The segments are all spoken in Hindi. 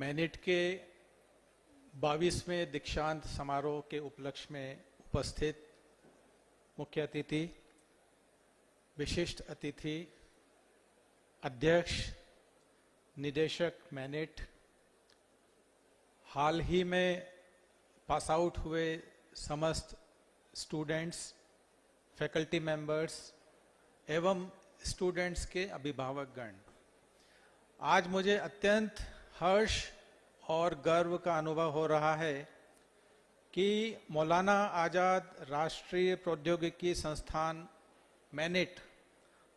मैनिट के 22वें दीक्षांत समारोह के उपलक्ष्य में उपस्थित मुख्य अतिथि, विशिष्ट अतिथि, अध्यक्ष, निदेशक मैनिट, हाल ही में पास आउट हुए समस्त स्टूडेंट्स, फैकल्टी मेंबर्स एवं स्टूडेंट्स के अभिभावकगण, आज मुझे अत्यंत हर्ष और गर्व का अनुभव हो रहा है कि मौलाना आजाद राष्ट्रीय प्रौद्योगिकी संस्थान मैनिट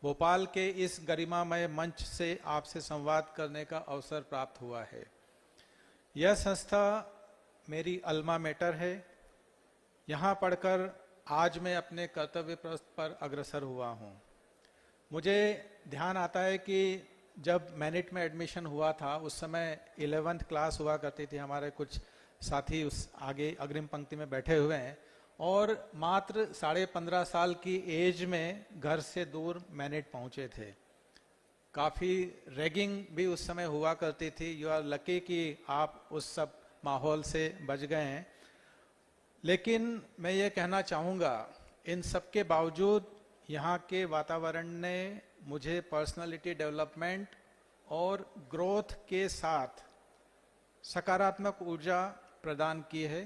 भोपाल के इस गरिमामय मंच से आपसे संवाद करने का अवसर प्राप्त हुआ है। यह संस्था मेरी अल्मा मैटर है। यहाँ पढ़कर आज मैं अपने कर्तव्य पथ पर अग्रसर हुआ हूँ। मुझे ध्यान आता है कि जब मैनिट में एडमिशन हुआ था उस समय 11th क्लास हुआ करती थी। हमारे कुछ साथी उस आगे अग्रिम पंक्ति में बैठे हुए हैं और मात्र 15.5 साल की एज में घर से दूर मैनिट पहुंचे थे। काफ़ी रैगिंग भी उस समय हुआ करती थी। यू आर लकी कि आप उस सब माहौल से बच गए हैं। लेकिन मैं ये कहना चाहूँगा, इन सब के बावजूद यहाँ के वातावरण ने मुझे पर्सनालिटी डेवलपमेंट और ग्रोथ के साथ सकारात्मक ऊर्जा प्रदान की है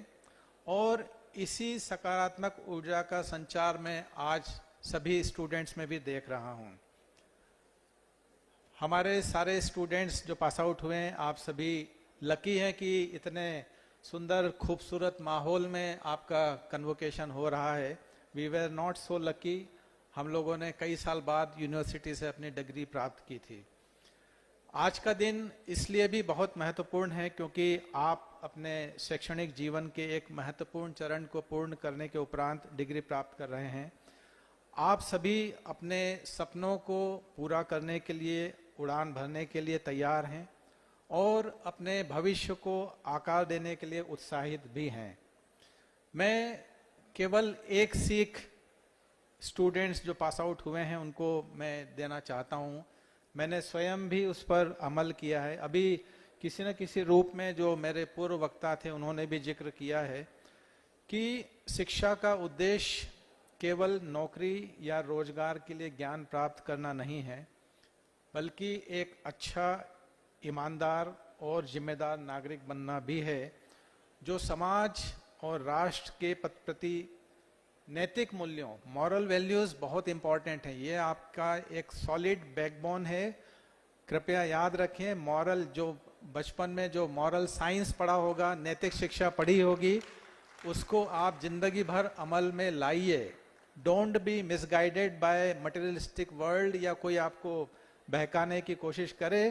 और इसी सकारात्मक ऊर्जा का संचार मैं आज सभी स्टूडेंट्स में भी देख रहा हूँ। हमारे सारे स्टूडेंट्स जो पास आउट हुए हैं, आप सभी लकी हैं कि इतने सुंदर खूबसूरत माहौल में आपका कन्वोकेशन हो रहा है। We were not so lucky. हम लोगों ने कई साल बाद यूनिवर्सिटी से अपनी डिग्री प्राप्त की थी। आज का दिन इसलिए भी बहुत महत्वपूर्ण है क्योंकि आप अपने शैक्षणिक जीवन के एक महत्वपूर्ण चरण को पूर्ण करने के उपरांत डिग्री प्राप्त कर रहे हैं। आप सभी अपने सपनों को पूरा करने के लिए, उड़ान भरने के लिए तैयार हैं और अपने भविष्य को आकार देने के लिए उत्साहित भी हैं। मैं केवल एक सीख स्टूडेंट्स जो पास आउट हुए हैं उनको मैं देना चाहता हूँ। मैंने स्वयं भी उस पर अमल किया है। अभी किसी न किसी रूप में जो मेरे पूर्व वक्ता थे उन्होंने भी जिक्र किया है कि शिक्षा का उद्देश्य केवल नौकरी या रोजगार के लिए ज्ञान प्राप्त करना नहीं है, बल्कि एक अच्छा, ईमानदार और जिम्मेदार नागरिक बनना भी है, जो समाज और राष्ट्र के प्रति नैतिक मूल्यों, मॉरल वैल्यूज बहुत इंपॉर्टेंट है। ये आपका एक सॉलिड बैकबोन है। कृपया याद रखें, मॉरल जो बचपन में जो मॉरल साइंस पढ़ा होगा, नैतिक शिक्षा पढ़ी होगी, उसको आप जिंदगी भर अमल में लाइए। Don't be misguided by materialistic world या कोई आपको बहकाने की कोशिश करे।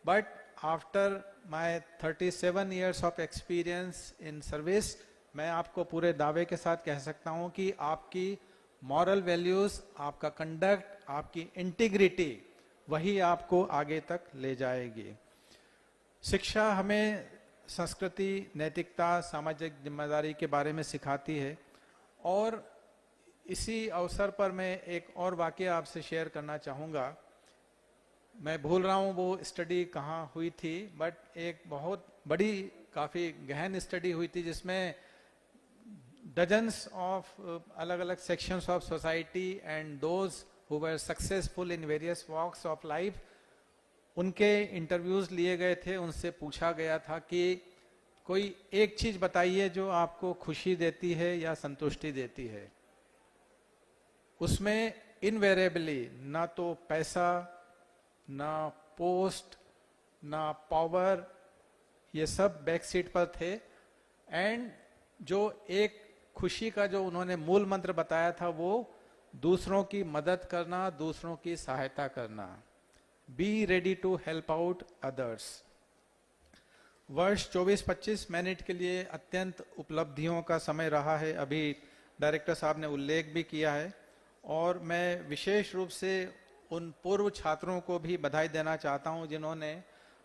But after my 37 years of experience in service, मैं आपको पूरे दावे के साथ कह सकता हूं कि आपकी मॉरल वैल्यूज, आपका कंडक्ट, आपकी इंटीग्रिटी, वही आपको आगे तक ले जाएगी। शिक्षा हमें संस्कृति, नैतिकता, सामाजिक जिम्मेदारी के बारे में सिखाती है और इसी अवसर पर मैं एक और वाकया आपसे शेयर करना चाहूँगा। मैं भूल रहा हूँ वो स्टडी कहाँ हुई थी, बट एक बहुत बड़ी, काफ़ी गहन स्टडी हुई थी जिसमें dozens of अलग अलग sections of society and those who were successful in various walks of life, उनके इंटरव्यूज लिए गए थे। उनसे पूछा गया था कि कोई एक चीज बताइए जो आपको खुशी देती है या संतुष्टि देती है। उसमें इनवेरिएबली ना तो पैसा, ना पोस्ट, ना पावर, ये सब बैक सीट पर थे। एंड जो एक खुशी का जो उन्होंने मूल मंत्र बताया था वो दूसरों की मदद करना, दूसरों की सहायता करना। Be ready to help out others. वर्ष 24-25 मैनिट के लिए अत्यंत उपलब्धियों का समय रहा है। अभी डायरेक्टर साहब ने उल्लेख भी किया है और मैं विशेष रूप से उन पूर्व छात्रों को भी बधाई देना चाहता हूं जिन्होंने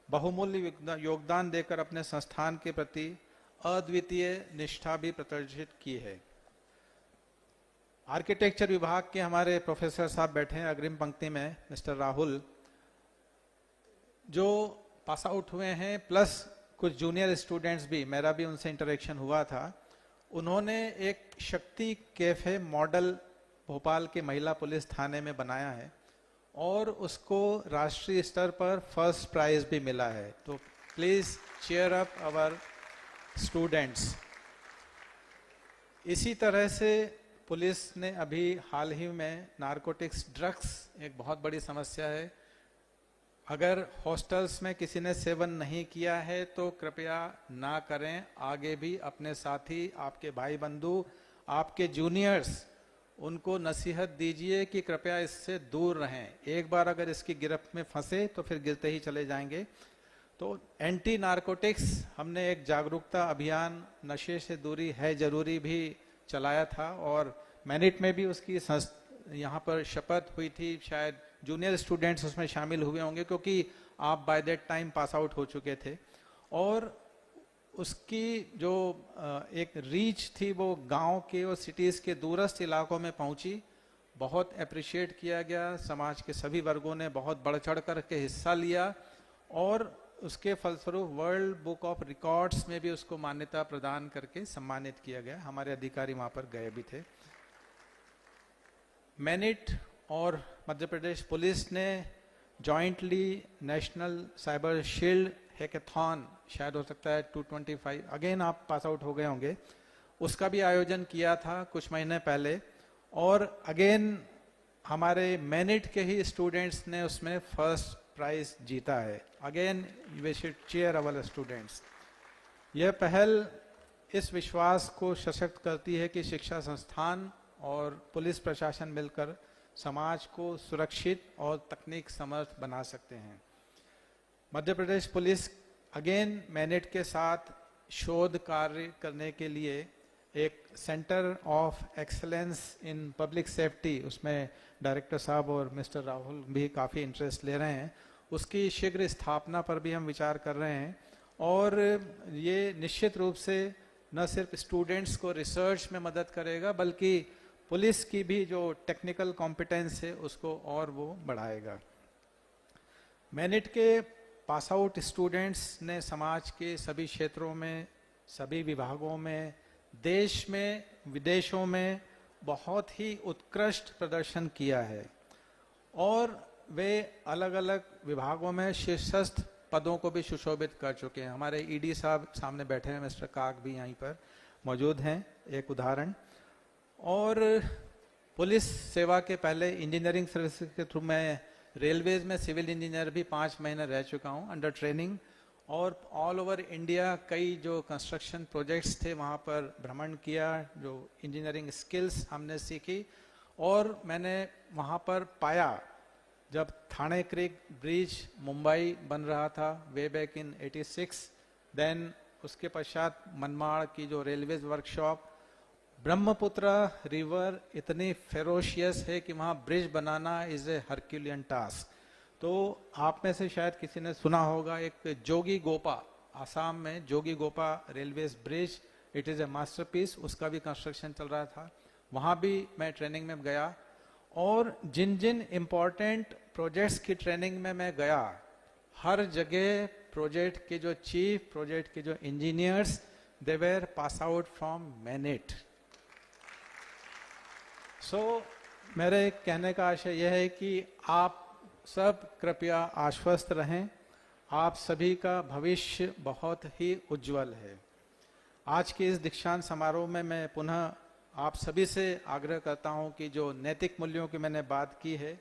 बहुमूल्य योगदान देकर अपने संस्थान के प्रति अद्वितीय निष्ठा भी प्रदर्शित की है। आर्किटेक्चर विभाग के हमारे प्रोफेसर साहब बैठे हैं अग्रिम पंक्ति में, मिस्टर राहुल, जो पास आउट हुए हैं प्लस कुछ जूनियर स्टूडेंट्स भी, मेरा भी उनसे इंटरेक्शन हुआ था, उन्होंने एक शक्ति कैफे मॉडल भोपाल के महिला पुलिस थाने में बनाया है और उसको राष्ट्रीय स्तर पर फर्स्ट प्राइज भी मिला है। तो please cheer up our students. इसी तरह से पुलिस ने अभी हाल ही में नारकोटिक्स ड्रग्स एक बहुत बड़ी समस्या है, अगर हॉस्टल्स में किसी ने सेवन नहीं किया है तो कृपया ना करें। आगे भी अपने साथी, आपके भाई बंधु, आपके जूनियर्स, उनको नसीहत दीजिए कि कृपया इससे दूर रहें। एक बार अगर इसकी गिरफ्त में फंसे तो फिर गिरते ही चले जाएंगे। तो एंटी नारकोटिक्स हमने एक जागरूकता अभियान नशे से दूरी है जरूरी भी चलाया था और मैनिट में भी उसकी यहाँ पर शपथ हुई थी। शायद जूनियर स्टूडेंट्स उसमें शामिल हुए होंगे क्योंकि आप by that time pass out हो चुके थे। और उसकी जो एक रीच थी वो गांव के और सिटीज के दूरस्थ इलाकों में पहुंची। बहुत अप्रिशिएट किया गया, समाज के सभी वर्गों ने बहुत बढ़ चढ़ कर के हिस्सा लिया और उसके फलस्वरूप वर्ल्ड बुक ऑफ रिकॉर्ड्स में भी उसको मान्यता प्रदान करके सम्मानित किया गया। हमारे अधिकारी वहां पर गए भी थे। मैनिट और मध्य प्रदेश पुलिस ने jointly national cyber shield hackathon, शायद हो सकता है 225, अगेन आप पास आउट हो गए होंगे, उसका भी आयोजन किया था कुछ महीने पहले और अगेन हमारे मैनिट के ही स्टूडेंट्स ने उसमें फर्स्ट प्राइज जीता है। Again we should cheer our students. यह पहल इस विश्वास को सशक्त करती है कि शिक्षा संस्थान और पुलिस प्रशासन मिलकर समाज को सुरक्षित और तकनीक समर्थ बना सकते हैं। मध्य प्रदेश पुलिस अगेन मैनिट के साथ शोध कार्य करने के लिए एक centre of excellence in public safety, उसमें डायरेक्टर साहब और मिस्टर राहुल भी काफ़ी इंटरेस्ट ले रहे हैं, उसकी शीघ्र स्थापना पर भी हम विचार कर रहे हैं। और ये निश्चित रूप से न सिर्फ स्टूडेंट्स को रिसर्च में मदद करेगा बल्कि पुलिस की भी जो टेक्निकल कॉम्पिटेंस है उसको और वो बढ़ाएगा। मैनिट के पास आउट स्टूडेंट्स ने समाज के सभी क्षेत्रों में, सभी विभागों में, देश में, विदेशों में बहुत ही उत्कृष्ट प्रदर्शन किया है और वे अलग अलग विभागों में शीर्षस्थ पदों को भी सुशोभित कर चुके हैं। हमारे ईडी साहब सामने बैठे हैं, मिस्टर काक भी यहीं पर मौजूद हैं, एक उदाहरण। और पुलिस सेवा के पहले इंजीनियरिंग सर्विसेज के थ्रू मैं रेलवेज में सिविल इंजीनियर भी 5 महीने रह चुका हूं अंडर ट्रेनिंग, और ऑल ओवर इंडिया कई जो कंस्ट्रक्शन प्रोजेक्ट्स थे वहां पर भ्रमण किया, जो इंजीनियरिंग स्किल्स हमने सीखी। और मैंने वहां पर पाया जब थाने क्रीक ब्रिज मुंबई बन रहा था वे बैक इन 86, देन उसके पश्चात मनमाड़ की जो रेलवेज वर्कशॉप, ब्रह्मपुत्र रिवर इतनी फेरोशियस है कि वहाँ bridge banana is a Herculean task. तो आप में से शायद किसी ने सुना होगा एक जोगी गोपा, आसाम में Jogighopa railways bridge, it is a masterpiece, उसका भी कंस्ट्रक्शन चल रहा था। वहाँ भी मैं ट्रेनिंग में गया और जिन जिन इम्पोर्टेंट प्रोजेक्ट्स की ट्रेनिंग में मैं गया, हर जगह प्रोजेक्ट के जो चीफ, प्रोजेक्ट के जो engineers, they were pass out from MANIT. So मेरे कहने का आशय यह है कि आप सब कृपया आश्वस्त रहें, आप सभी का भविष्य बहुत ही उज्जवल है। आज के इस दीक्षांत समारोह में मैं पुनः आप सभी से आग्रह करता हूं कि जो नैतिक मूल्यों की मैंने बात की है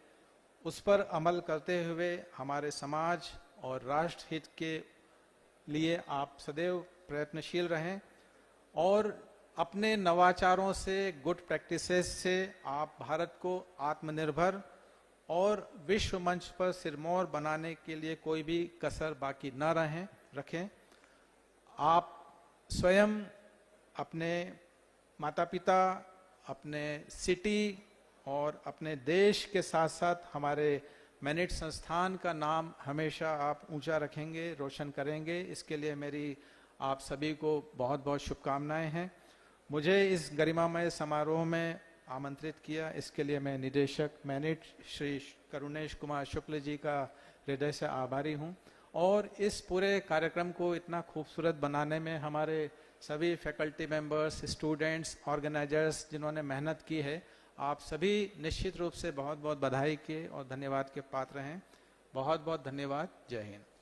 उस पर अमल करते हुए हमारे समाज और राष्ट्र हित के लिए आप सदैव प्रयत्नशील रहें और अपने नवाचारों से, गुड प्रैक्टिसेस से आप भारत को आत्मनिर्भर और विश्व मंच पर सिरमौर बनाने के लिए कोई भी कसर बाकी न रखें। आप स्वयं अपने माता पिता, अपने सिटी और अपने देश के साथ साथ हमारे मैनिट संस्थान का नाम हमेशा आप ऊंचा रखेंगे, रोशन करेंगे। इसके लिए मेरी आप सभी को बहुत बहुत शुभकामनाएं हैं। मुझे इस गरिमामय समारोह में आमंत्रित किया, इसके लिए मैं निदेशक मैनिट श्री करुणेश कुमार शुक्ल जी का हृदय से आभारी हूं। और इस पूरे कार्यक्रम को इतना खूबसूरत बनाने में हमारे सभी फैकल्टी मेंबर्स, स्टूडेंट्स, ऑर्गेनाइजर्स जिन्होंने मेहनत की है, आप सभी निश्चित रूप से बहुत बहुत बधाई के और धन्यवाद के पात्र हैं। बहुत बहुत धन्यवाद। जय हिंद।